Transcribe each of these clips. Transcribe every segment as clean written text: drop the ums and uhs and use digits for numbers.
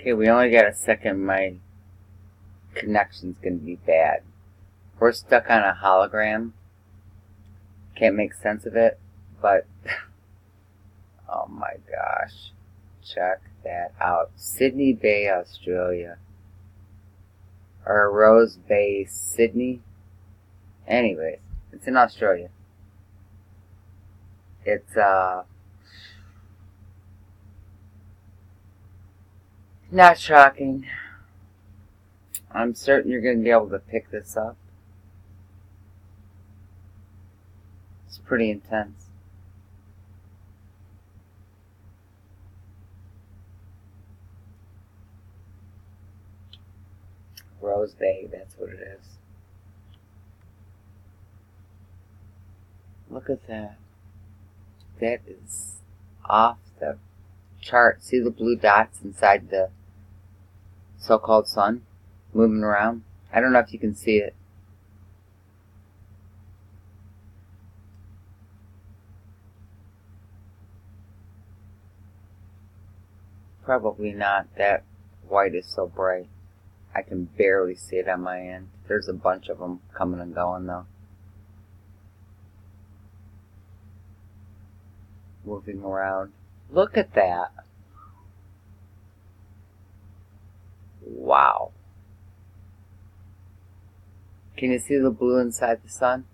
Okay, we only got a second. My connection's gonna be bad. We're stuck on a hologram. Can't make sense of it, but oh my gosh. Check that out. Sydney Bay, Australia. Or Rose Bay, Sydney. Anyways, it's in Australia. It's, not shocking. I'm certain you're going to be able to pick this up. It's pretty intense. Rose Bay, that's what it is. Look at that. That is off the chart. See the blue dots inside the so-called sun moving around? I don't know if you can see it. Probably not. That white is so bright. I can barely see it on my end. There's a bunch of them coming and going though. Moving around. Look at that. Wow. Can you see the blue inside the sun?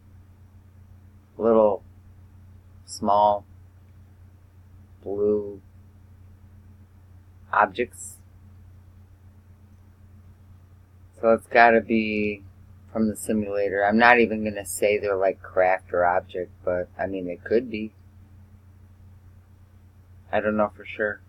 Little small blue objects. So it's gotta be from the simulator. I'm not even gonna say they're like craft or object, but I mean it could be. I don't know for sure.